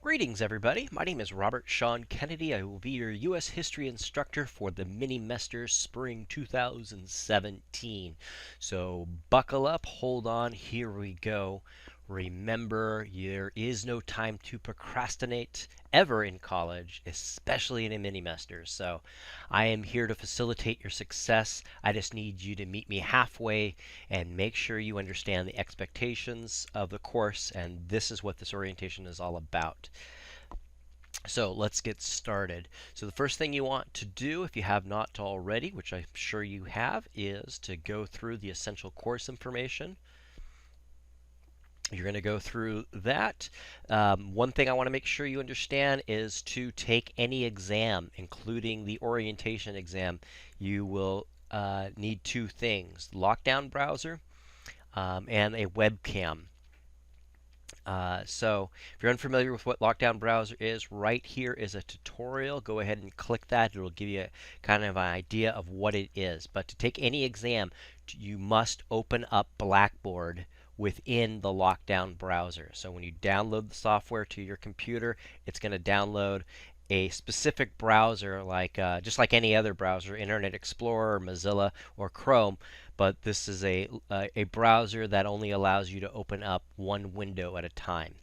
Greetings, everybody. My name is Robert Sean Kennedy. I will be your U.S. History instructor for the Mini-Mester Spring 2017. So buckle up, hold on, here we go. Remember, there is no time to procrastinate ever in college, especially in a mini-mester. So I am here to facilitate your success. I just need you to meet me halfway and make sure you understand the expectations of the course, and this is what this orientation is all about. So let's get started. So the first thing you want to do, if you have not already, which I'm sure you have, is to go through the essential course information. You're going to go through that. One thing I want to make sure you understand is to take any exam, including the orientation exam, you will need two things: Lockdown browser and a webcam. So if you're unfamiliar with what Lockdown browser is, right here is a tutorial. Go ahead and click that. It will give you a, kind of an idea of what it is. But to take any exam, you must open up Blackboard within the Lockdown browser. So when you download the software to your computer, it's going to download a specific browser, like just like any other browser, Internet Explorer, Mozilla, or Chrome. But this is a browser that only allows you to open up one window at a time.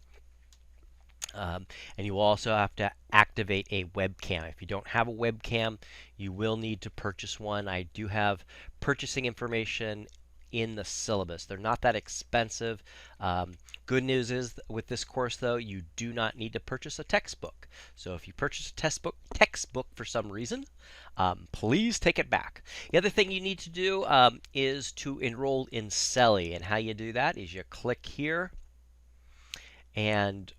And you will also have to activate a webcam. If you don't have a webcam, you will need to purchase one. I do have purchasing information in the syllabus. They're not that expensive. Good news is with this course, though, you do not need to purchase a textbook. So if you purchase a textbook for some reason, please take it back. The other thing you need to do is to enroll in CELI. And how you do that is you click here and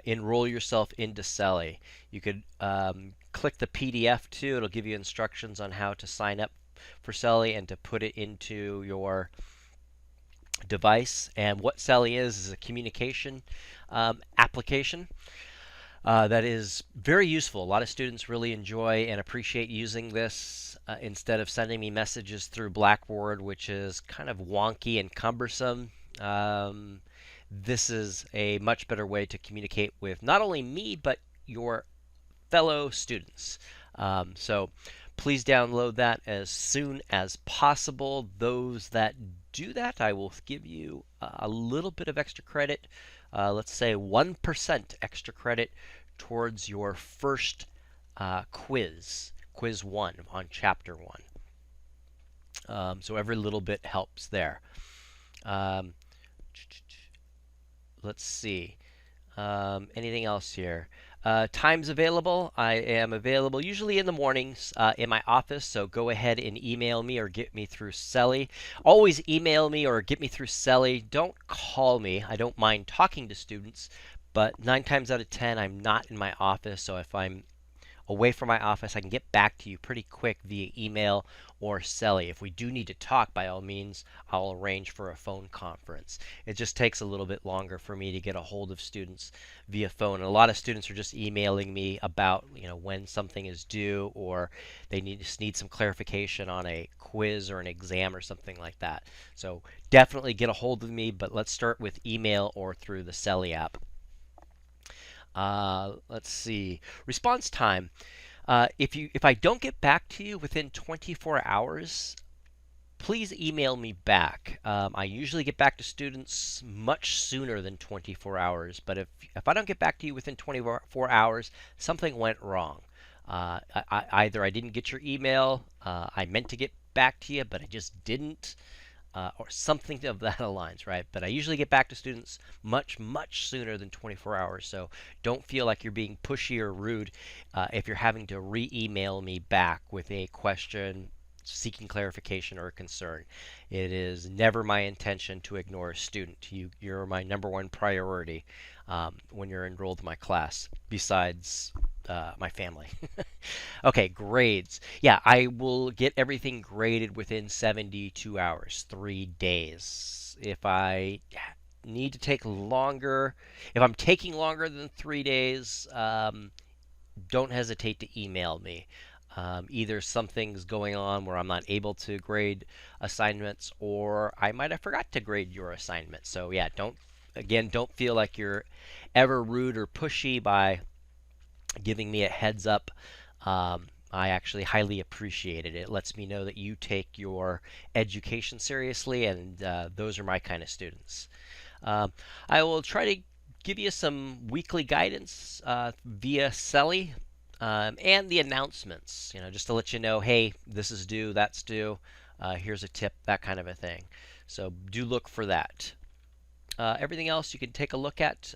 enroll yourself into CELI. You could click the PDF too. It'll give you instructions on how to sign up for CELI and to put it into your device. And what CELI is a communication application that is very useful. A lot of students really enjoy and appreciate using this instead of sending me messages through Blackboard, which is kind of wonky and cumbersome. This is a much better way to communicate with not only me, but your fellow students. So please download that as soon as possible. Those that do that, I will give you a little bit of extra credit. Let's say 1% extra credit towards your first quiz 1 on chapter 1. So every little bit helps there. Let's see. Anything else here? Times available. I am available usually in the mornings in my office, so go ahead and email me or get me through CELI. Always email me or get me through CELI. Don't call me. I don't mind talking to students, but 9 times out of 10, I'm not in my office, so if I'm away from my office, I can get back to you pretty quick via email or CELI. If we do need to talk, by all means, I'll arrange for a phone conference. It just takes a little bit longer for me to get a hold of students via phone. And a lot of students are just emailing me about, when something is due, or they just need some clarification on a quiz or an exam or something like that. So definitely get a hold of me, but let's start with email or through the CELI app. Let's see. Response time. If I don't get back to you within 24 hours, please email me back. I usually get back to students much sooner than 24 hours, but if I don't get back to you within 24 hours, something went wrong. Either I didn't get your email, I meant to get back to you, but I just didn't. Or something of that aligns, right? But I usually get back to students much, much sooner than 24 hours. So don't feel like you're being pushy or rude if you're having to re-email me back with a question seeking clarification or a concern. It is never my intention to ignore a student. You're my number one priority when you're enrolled in my class, besides my family. Okay, grades. Yeah, I will get everything graded within 72 hours, 3 days. If I need to take longer, if I'm taking longer than 3 days, don't hesitate to email me. Either something's going on where I'm not able to grade assignments, or I might have forgot to grade your assignment. So yeah, don't again, don't feel like you're ever rude or pushy by giving me a heads up. I actually highly appreciate it. It lets me know that you take your education seriously, and those are my kind of students. Um, I will try to give you some weekly guidance via Selly and the announcements. Just to let you know, hey, this is due, that's due. Here's a tip, that kind of a thing. So do look for that. Everything else you can take a look at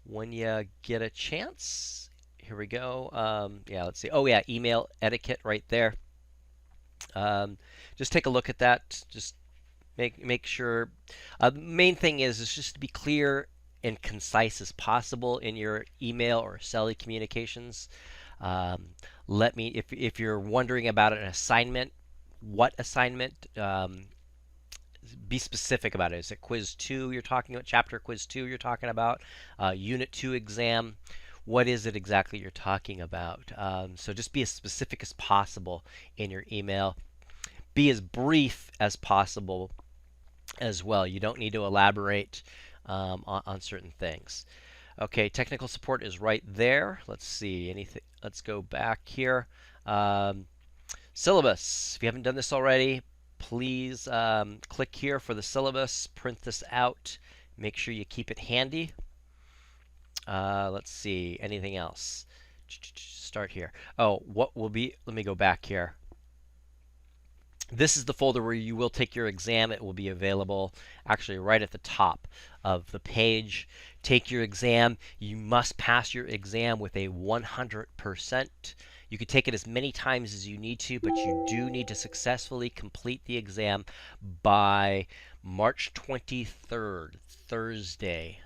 when you get a chance. Here we go. Yeah, let's see. Oh yeah, email etiquette right there. Just take a look at that. Just make sure. The main thing is just to be clear and concise as possible in your email or Selly communications. Let me, if you're wondering about an assignment, what assignment? Be specific about it. Is it quiz 2 you're talking about? Chapter quiz 2 you're talking about? Unit 2 exam? What is it exactly you're talking about? So just be as specific as possible in your email. Be as brief as possible as well. You don't need to elaborate on certain things. Okay, technical support is right there. Let's see anything. Let's go back here. Syllabus. If you haven't done this already, please click here for the syllabus. Print this out. Make sure you keep it handy. Let's see. Anything else? Start here. Oh, what will be? Let me go back here. This is the folder where you will take your exam. It will be available actually right at the top of the page. Take your exam. You must pass your exam with a 100%. You can take it as many times as you need to, but you do need to successfully complete the exam by March 23rd, Thursday.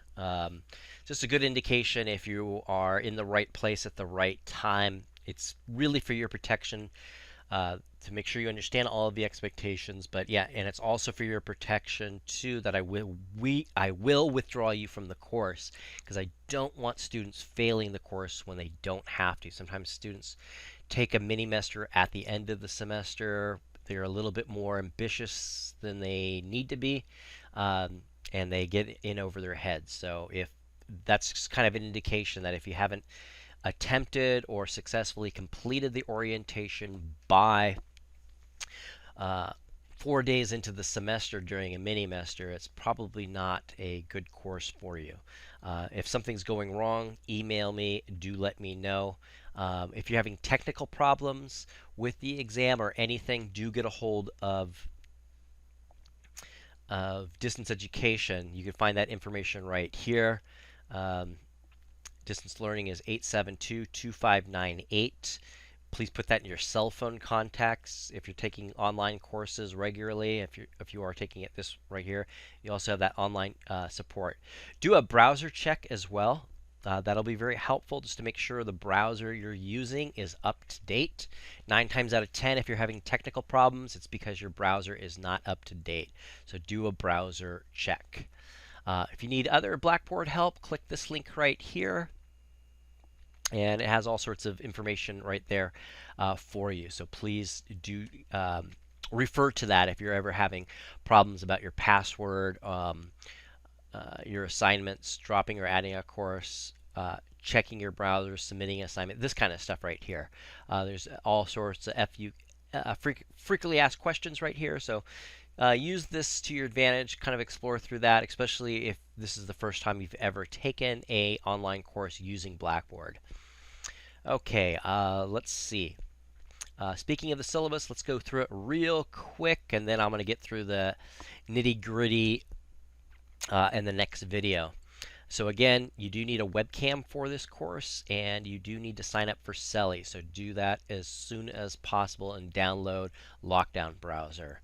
Just a good indication if you are in the right place at the right time. It's really for your protection. To make sure you understand all of the expectations, but yeah, and it's also for your protection too that I will withdraw you from the course because I don't want students failing the course when they don't have to. Sometimes students take a mini-mester at the end of the semester. They're a little bit more ambitious than they need to be, and they get in over their heads. So if that's kind of an indication that if you haven't attempted or successfully completed the orientation by 4 days into the semester during a mini-mester, it's probably not a good course for you. If something's going wrong, email me. Do let me know. If you're having technical problems with the exam or anything, do get a hold of distance education. You can find that information right here. Distance learning is 872-2598. Please put that in your cell phone contacts if you're taking online courses regularly. If you are taking it this right here, you also have that online support. Do a browser check as well. That'll be very helpful just to make sure the browser you're using is up to date. 9 times out of 10, if you're having technical problems, it's because your browser is not up to date. So do a browser check. If you need other Blackboard help, click this link right here. And it has all sorts of information right there for you. So please do refer to that if you're ever having problems about your password, your assignments, dropping or adding a course, checking your browser, submitting an assignment, this kind of stuff right here. There's all sorts of frequently asked questions right here. So use this to your advantage, kind of explore through that, especially if this is the first time you've ever taken an online course using Blackboard. Okay, let's see. Speaking of the syllabus, let's go through it real quick, and then I'm going to get through the nitty-gritty in the next video. So again, you do need a webcam for this course, and you do need to sign up for Selly. So do that as soon as possible and download Lockdown Browser.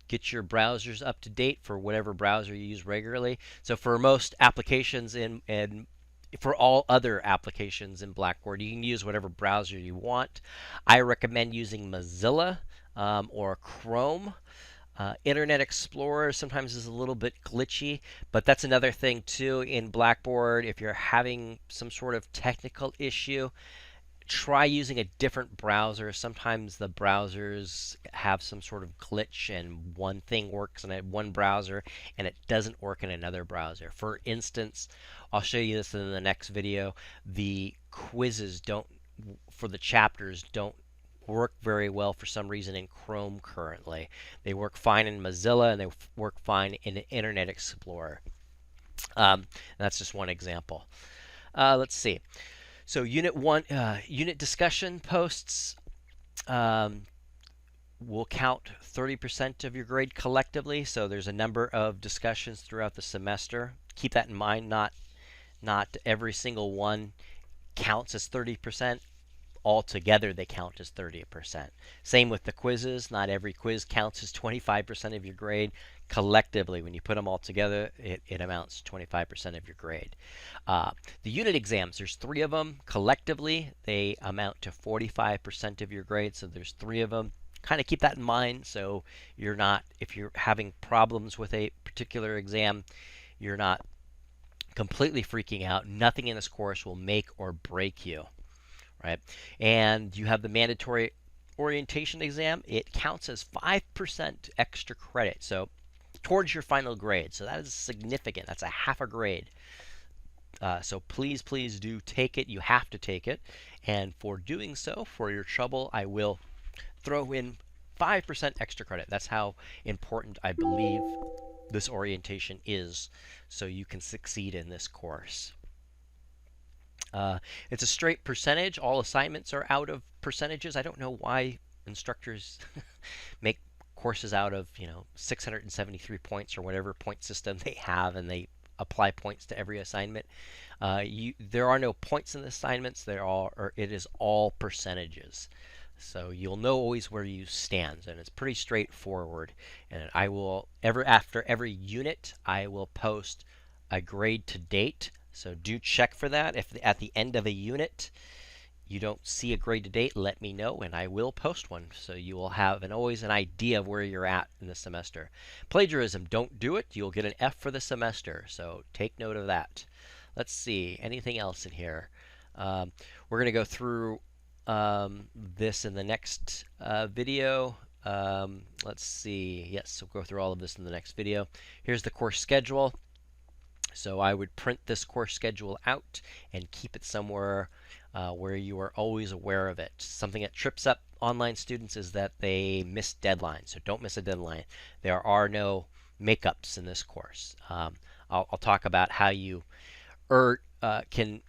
Get your browsers up to date for whatever browser you use regularly. So for most applications and for all other applications in Blackboard, you can use whatever browser you want. I recommend using Mozilla or Chrome. Internet Explorer sometimes is a little bit glitchy, but that's another thing too in Blackboard. If you're having some sort of technical issue, try using a different browser. Sometimes the browsers have some sort of glitch and one thing works in one browser and it doesn't work in another browser. For instance, I'll show you this in the next video. The quizzes for the chapters don't work very well for some reason in Chrome currently. They work fine in Mozilla and they work fine in Internet Explorer. That's just one example. Let's see. So unit discussion posts will count 30% of your grade collectively. So there's a number of discussions throughout the semester. Keep that in mind. Not every single one counts as 30%. Altogether, they count as 30%. Same with the quizzes. Not every quiz counts as 25% of your grade. Collectively, when you put them all together, it amounts to 25% of your grade. The unit exams, there's 3 of them. Collectively, they amount to 45% of your grade, so there's 3 of them. Kind of keep that in mind, so if you're having problems with a particular exam, you're not completely freaking out. Nothing in this course will make or break you. Right? And you have the mandatory orientation exam. It counts as 5% extra credit, so towards your final grade. So that is significant. That's a half a grade. So please do take it. You have to take it. And for doing so, for your trouble, I will throw in 5% extra credit. That's how important I believe this orientation is, so you can succeed in this course. It's a straight percentage. All assignments are out of percentages. I don't know why instructors make courses out of 673 points or whatever point system they have, and they apply points to every assignment. There are no points in the assignments. It is all percentages. So you'll know always where you stand, and it's pretty straightforward. And I will after every unit, I will post a grade to date. So do check for that. If at the end of a unit you don't see a grade to date, let me know and I will post one. So you will have always an idea of where you're at in the semester. Plagiarism, don't do it. You'll get an F for the semester. So take note of that. Let's see. Anything else in here? We're going to go through this in the next video. Let's see. Yes, we'll go through all of this in the next video. Here's the course schedule. So I would print this course schedule out and keep it somewhere where you are always aware of it. Something that trips up online students is that they miss deadlines. So don't miss a deadline. There are no makeups in this course. I'll talk about how you can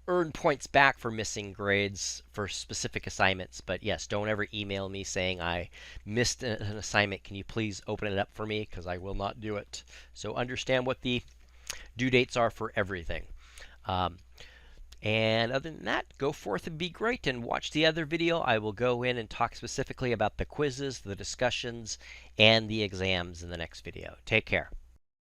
earn points back for missing grades for specific assignments. But yes, don't ever email me saying I missed an assignment. Can you please open it up for me? Because I will not do it. So understand what the due dates are for everything. And other than that, go forth and be great and watch the other video. I will go in and talk specifically about the quizzes, the discussions, and the exams in the next video. Take care.